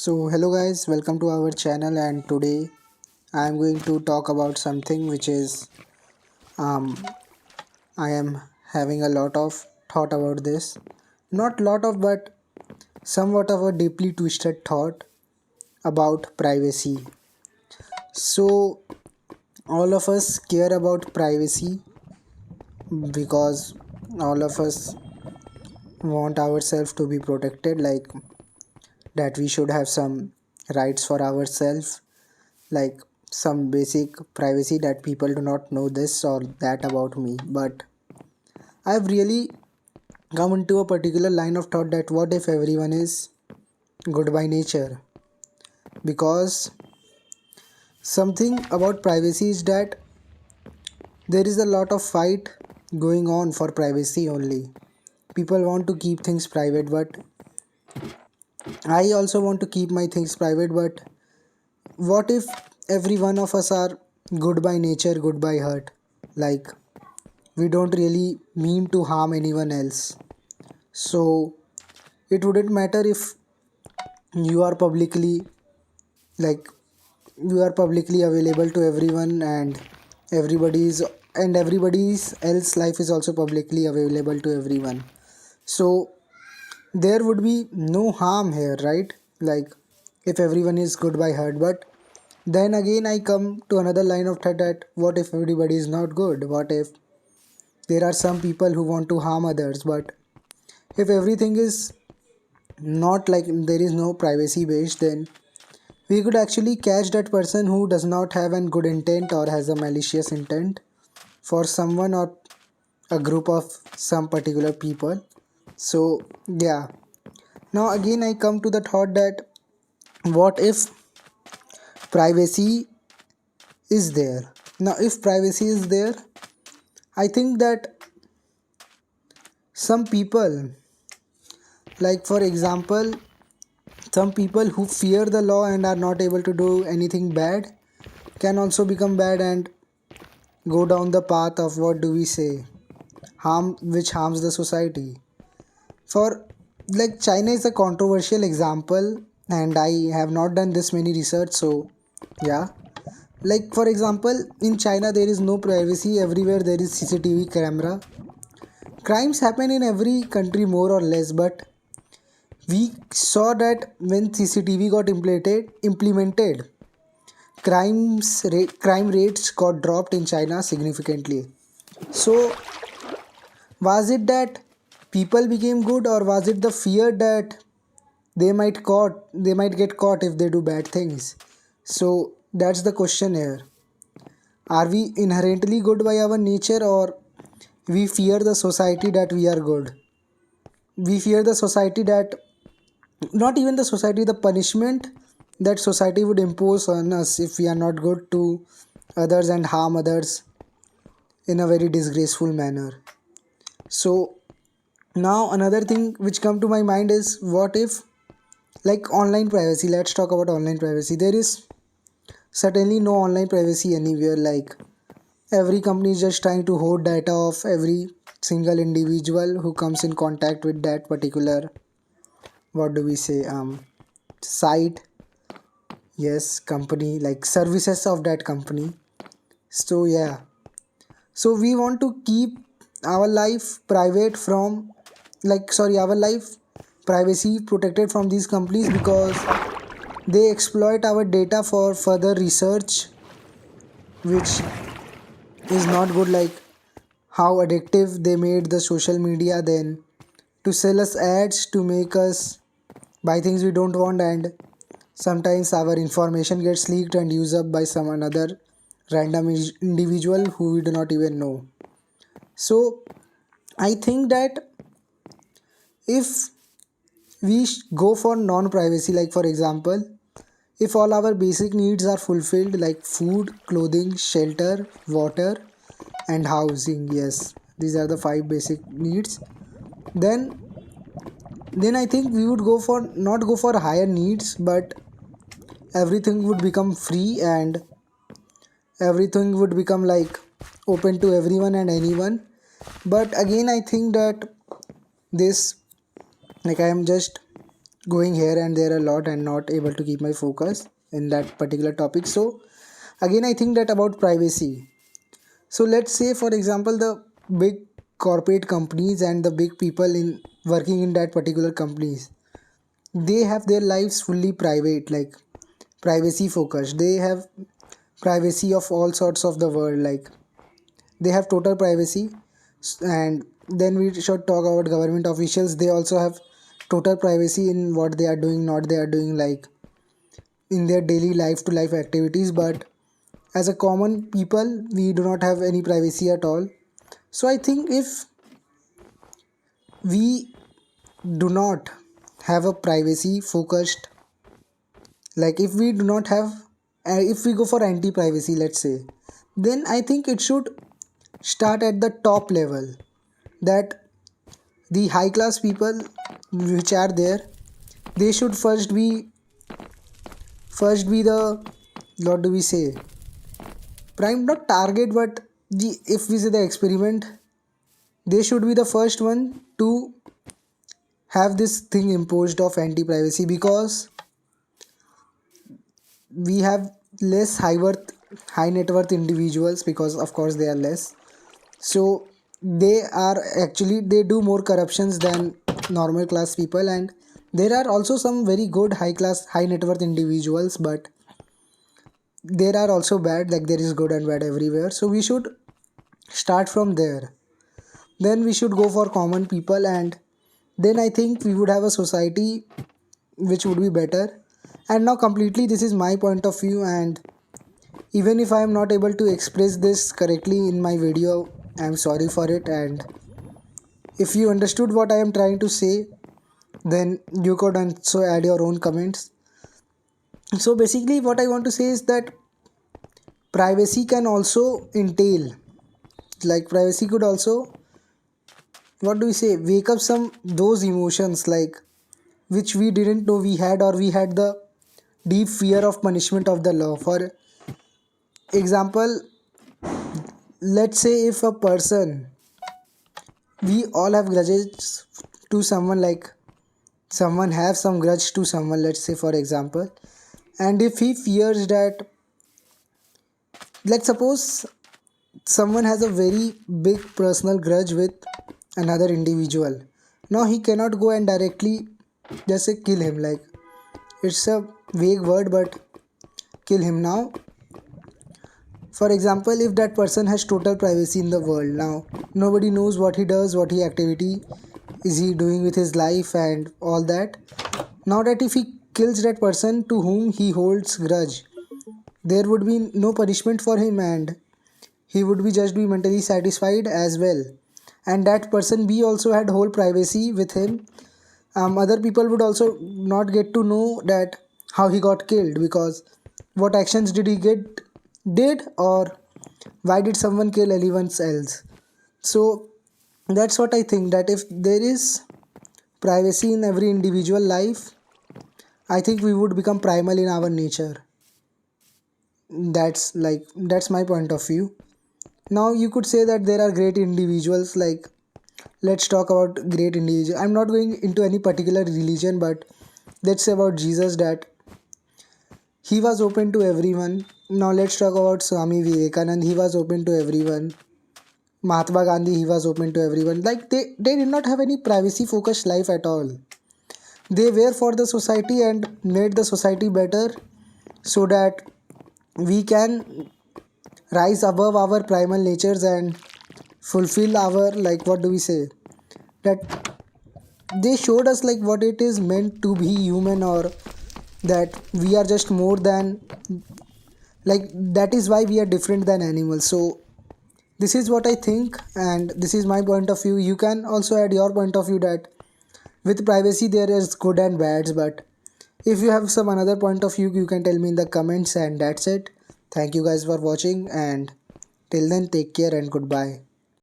Hello guys, welcome to our channel, and today I am going to talk about something which is um I am having a lot of thought about this. Not lot of, but somewhat of a deeply twisted thought about privacy. So all of us care about privacy because all of us want ourselves to be protected, like that we should have some rights for ourselves, like some basic privacy that people do not know this or that about me. But I've really come into a particular line of thought that what if everyone is good by nature? Because something about privacy is that there is a lot of fight going on for privacy only. People want to keep things private, but I also want to keep my things private. But what if every one of us are good by nature, good by heart? Like, we don't really mean to harm anyone else. So it wouldn't matter if you are publicly, like, you are publicly available to everyone, and everybody's everybody's else life is also publicly available to everyone. So there would be no harm here, right? Like, if everyone is good by heart. But then again I come to another line of thought that what if everybody is not good? What if there are some people who want to harm others? But if everything is not, like, there is no privacy based, then we could actually catch that person who does not have a good intent or has a malicious intent for someone or a group of some particular people. So yeah, now again I come to the thought that what if privacy is there? Now if privacy is there, I think that some people, like for example, some people who fear the law and are not able to do anything bad can also become bad and go down the path of, what do we say, harm, which harms the society. For, like, China is a controversial example, and I have not done this many research, so yeah. Like for example, in China there is no privacy, everywhere there is CCTV camera. Crimes happen in every country more or less, but we saw that when CCTV got implemented, crime rates got dropped in China significantly. So was it that people became good, or was it the fear that they might get caught if they do bad things? So that's the question here. Are we inherently good by our nature, or we fear the society that we are good? We fear the society that, not even the society, the punishment that society would impose on us if we are not good to others and harm others in a very disgraceful manner. So now another thing which come to my mind is, what if, like, online privacy. Let's talk about online privacy. There is certainly no online privacy anywhere. Like, every company is just trying to hoard data of every single individual who comes in contact with that particular, what do we say, site. Yes, company, like services of that company. So yeah, so we want to keep our life private from, like, sorry, our life privacy protected from these companies, because they exploit our data for further research, which is not good. Like, how addictive they made the social media, then to sell us ads to make us buy things we don't want, and sometimes our information gets leaked and used up by some another random individual who we do not even know. So I think that if we go for non privacy, like for example, if all our basic needs are fulfilled, like food, clothing, shelter, water, and housing, yes, these are the five basic needs, then I think we would go for, not go for higher needs, but everything would become free, and everything would become like open to everyone and anyone. But again I think that this, like, I am just going here and there a lot and not able to keep my focus in that particular topic. So again, I think that about privacy. So let's say, for example, the big corporate companies and the big people in working in that particular companies, they have their lives fully private, like privacy focused. They have privacy of all sorts of the world, like they have total privacy. And then we should talk about government officials. They also have total privacy in what they are doing, not they are doing, like in their daily life to life activities. But as a common people, we do not have any privacy at all. So I think if we do not have a privacy focused, like if we do not have if we go for anti privacy, let's say, then I think it should start at the top level, that the high class people which are there, they should first be the, what do we say, prime, not target, but the, if we say the experiment, they should be the first one to have this thing imposed of anti privacy, because we have less high net worth individuals, because of course they are less. So they are actually, they do more corruptions than normal class people. And there are also some very good high net worth individuals, but there are also bad, like there is good and bad everywhere. So we should start from there, then we should go for common people, and then I think we would have a society which would be better. And now completely this is my point of view, and even if I am not able to express this correctly in my video, I am sorry for it. And if you understood what I am trying to say, then you could also add your own comments. So basically what I want to say is that privacy can also entail, like privacy could also, what do we say, wake up some those emotions like which we didn't know we had, or we had the deep fear of punishment of the law. For example, let's say if a person, we all have grudges to someone, like someone have some grudge to someone, let's say for example, and if he fears that, let's suppose someone has a very big personal grudge with another individual, now he cannot go and directly just say kill him, like it's a vague word, but kill him. Now for example, if that person has total privacy in the world, now nobody knows what he does, what he activity is he doing with his life and all that. Now that if he kills that person to whom he holds grudge, there would be no punishment for him, and he would be just be mentally satisfied as well. And that person B also had whole privacy with him. Other people would also not get to know that how he got killed, because what actions did he get did, or why did someone kill anyone else. So that's what I think, that if there is privacy in every individual life, I think we would become primal in our nature. That's my point of view. Now you could say that there are great individuals, like let's talk about great individual. I'm not going into any particular religion, but let's say about Jesus, that he was open to everyone. Now let's talk about Swami Vivekanand. He was open to everyone. Mahatma Gandhi, he was open to everyone. Like they did not have any privacy focused life at all. They were for the society and made the society better, so that we can rise above our primal natures and fulfill our, like what do we say, that they showed us like what it is meant to be human, or that we are just more than, like that is why we are different than animals. So this is what I think, and this is my point of view. You can also add your point of view, that with privacy there is good and bads, but if you have some another point of view, you can tell me in the comments. And that's it. Thank you guys for watching, and till then, take care and goodbye.